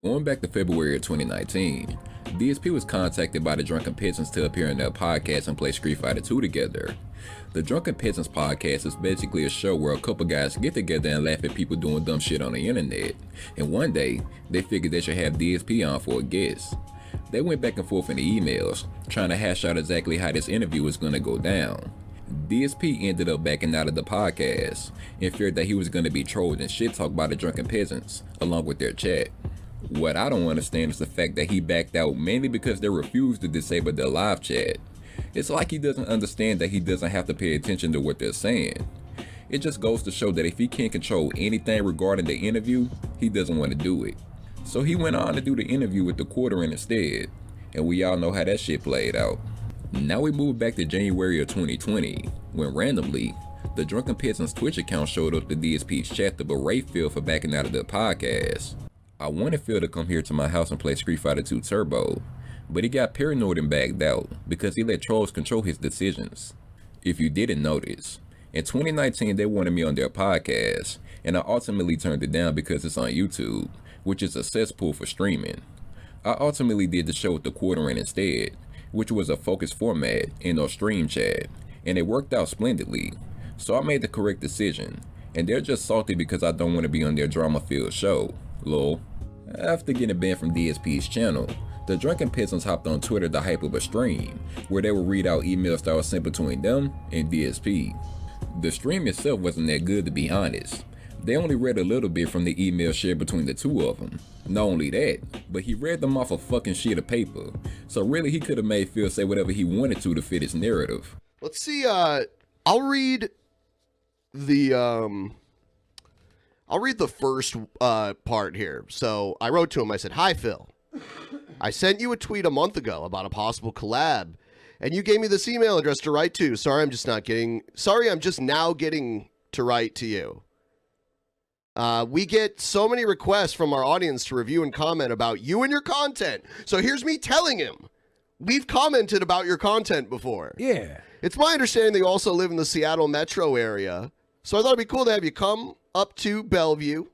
Going back to February of 2019, DSP was contacted by the Drunken Peasants to appear in their podcast and play Street Fighter 2 together. The Drunken Peasants podcast is basically a show where a couple guys get together and laugh at people doing dumb shit on the internet, and one day, they figured they should have DSP on for a guest. They went back and forth in the emails, trying to hash out exactly how this interview was going to go down. DSP ended up backing out of the podcast, and feared that he was going to be trolled and shit talked by the Drunken Peasants, along with their chat. What I don't understand is the fact that he backed out mainly because they refused to disable their live chat. It's like he doesn't understand that he doesn't have to pay attention to what they're saying. It just goes to show that if he can't control anything regarding the interview, he doesn't want to do it. So he went on to do the interview with the Quartering instead, and we all know how that shit played out. Now we move back to January of 2020, when randomly, the Drunken Peasants Twitch account showed up to DSP's chat to berate Phil for backing out of the podcast. I wanted Phil to come here to my house and play Street Fighter 2 Turbo, but he got paranoid and backed out because he let trolls control his decisions. If you didn't notice, in 2019 they wanted me on their podcast, and I ultimately turned it down because it's on YouTube, which is a cesspool for streaming. I ultimately did the show with the Quartering instead, which was a focused format and no stream chat, and it worked out splendidly. So I made the correct decision, and they're just salty because I don't want to be on their drama-filled show. Lol. After getting banned from DSP's channel, the Drunken Peasants hopped on Twitter to hype up a stream, where they would read out emails that were sent between them and DSP. The stream itself wasn't that good, to be honest. They only read a little bit from the email shared between the two of them. Not only that, but he read them off a fucking sheet of paper. So really he could have made Phil say whatever he wanted to fit his narrative. Let's see, I'll read the first part here. So I wrote to him, I said, "Hi Phil, I sent you a tweet a month ago about a possible collab, and you gave me this email address to write to. Sorry, I'm just now getting to write to you. We get so many requests from our audience to review and comment about you and your content. So here's me telling him, we've commented about your content before. Yeah. It's my understanding that you also live in the Seattle metro area. So I thought it'd be cool to have you come up to Bellevue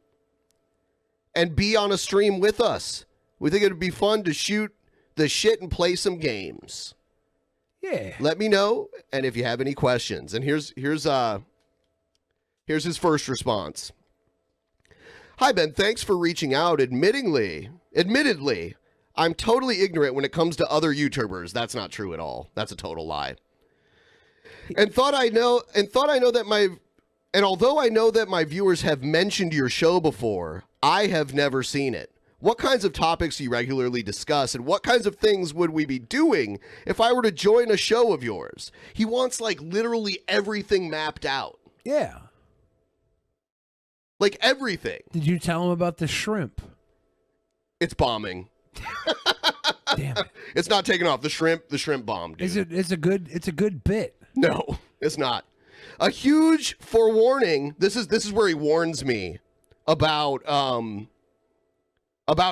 and be on a stream with us. We think it'd be fun to shoot the shit and play some games. Yeah. Let me know, and if you have any questions." And here's his first response. "Hi Ben, thanks for reaching out. Admittedly, I'm totally ignorant when it comes to other YouTubers." That's not true at all. That's a total lie. Although I know that my viewers have mentioned your show before, I have never seen it. What kinds of topics do you regularly discuss, and what kinds of things would we be doing if I were to join a show of yours?" He wants like literally everything mapped out. Yeah. Like everything. Did you tell him about the shrimp? It's bombing. Damn it. It's not taking off. The shrimp bombed. Dude. It's a good bit. No, it's not. A huge forewarning. This is where he warns me about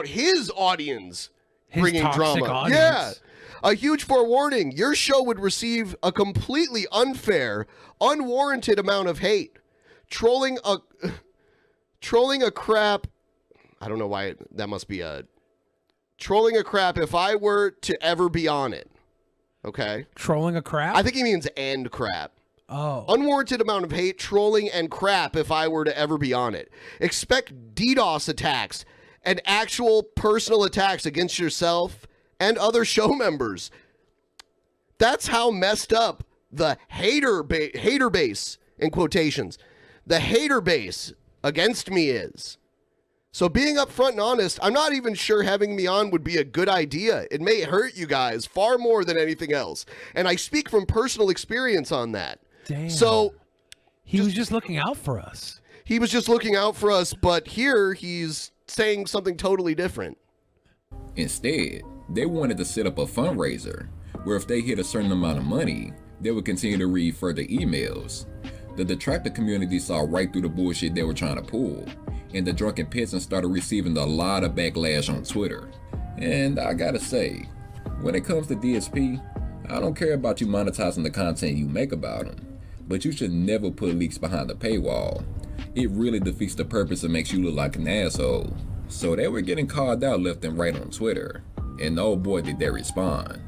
his audience bringing drama. Audience. Yeah. A huge forewarning. Your show would receive a completely unfair, unwarranted amount of hate. Trolling a crap. I don't know why that must be a trolling a crap if I were to ever be on it. Okay. Trolling a crap? I think he means and crap. Oh. Unwarranted amount of hate, trolling, and crap if I were to ever be on it. Expect DDoS attacks and actual personal attacks against yourself and other show members. That's how messed up the hater base, in quotations, the hater base against me is. So being upfront and honest, I'm not even sure having me on would be a good idea. It may hurt you guys far more than anything else. And I speak from personal experience on that. Damn. So he was just looking out for us. He was just looking out for us, but here he's saying something totally different. Instead, they wanted to set up a fundraiser, where if they hit a certain amount of money, they would continue to read further emails. The detractor community saw right through the bullshit they were trying to pull, and the Drunken Peasants started receiving a lot of backlash on Twitter. And I gotta say, when it comes to DSP, I don't care about you monetizing the content you make about him, but you should never put leaks behind the paywall. It really defeats the purpose and makes you look like an asshole. So they were getting called out left and right on Twitter, and oh boy did they respond.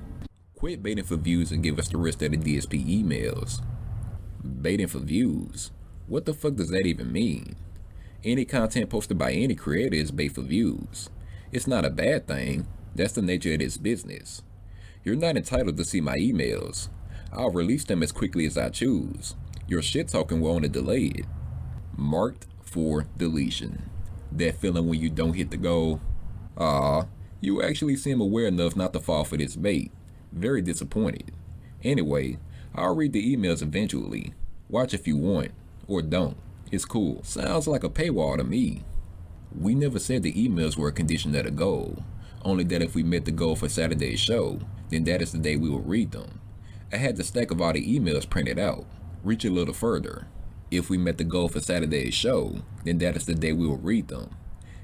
Quit baiting for views and give us the rest of the DSP emails. Baiting for views? What the fuck does that even mean? Any content posted by any creator is bait for views. It's not a bad thing, that's the nature of this business. You're not entitled to see my emails. I'll release them as quickly as I choose. Your shit talking will only delay it. Marked for deletion. That feeling when you don't hit the goal. You actually seem aware enough not to fall for this bait. Very disappointed. Anyway, I'll read the emails eventually. Watch if you want, or don't. It's cool. Sounds like a paywall to me. We never said the emails were a condition of the goal. Only that if we met the goal for Saturday's show, then that is the day we will read them. I had the stack of all the emails printed out. Reach a little further. If we met the goal for Saturday's show, then that is the day we will read them.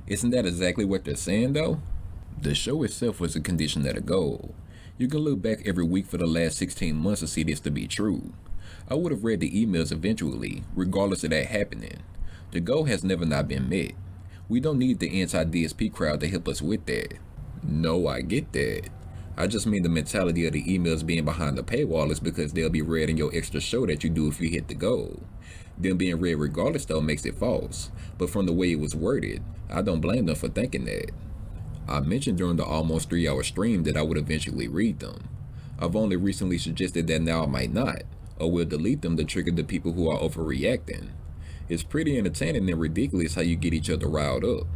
Isn't that exactly what they're saying though? The show itself was a condition of the goal. You can look back every week for the last 16 months to see this to be true. I would have read the emails eventually, regardless of that happening. The goal has never not been met. We don't need the anti-DSP crowd to help us with that. No, I get that. I just mean the mentality of the emails being behind the paywall is because they'll be read in your extra show that you do if you hit the goal. Them being read regardless though makes it false, but from the way it was worded, I don't blame them for thinking that. I mentioned during the almost 3-hour stream that I would eventually read them. I've only recently suggested that now I might not, or will delete them to trigger the people who are overreacting. It's pretty entertaining and ridiculous how you get each other riled up.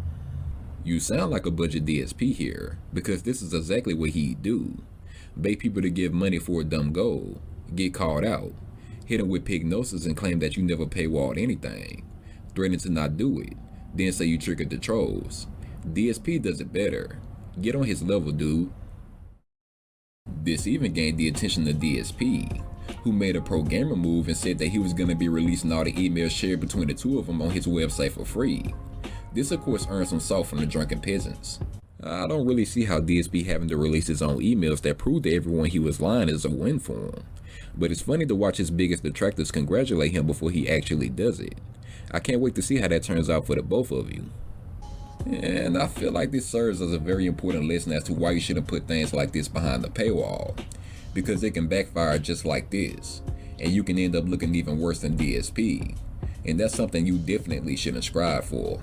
You sound like a budget DSP here, because this is exactly what he'd do. Bait people to give money for a dumb goal, get called out, hit them with pignosis and claim that you never paywalled anything, threaten to not do it, then say you triggered the trolls. DSP does it better. Get on his level, dude. This even gained the attention of DSP, who made a pro-gamer move and said that he was going to be releasing all the emails shared between the two of them on his website for free. This of course earned some salt from the drunken peasants. I don't really see how DSP having to release his own emails that prove to everyone he was lying is a win for him. But it's funny to watch his biggest detractors congratulate him before he actually does it. I can't wait to see how that turns out for the both of you. And I feel like this serves as a very important lesson as to why you shouldn't put things like this behind the paywall. Because it can backfire just like this, and you can end up looking even worse than DSP. And that's something you definitely shouldn't strive for.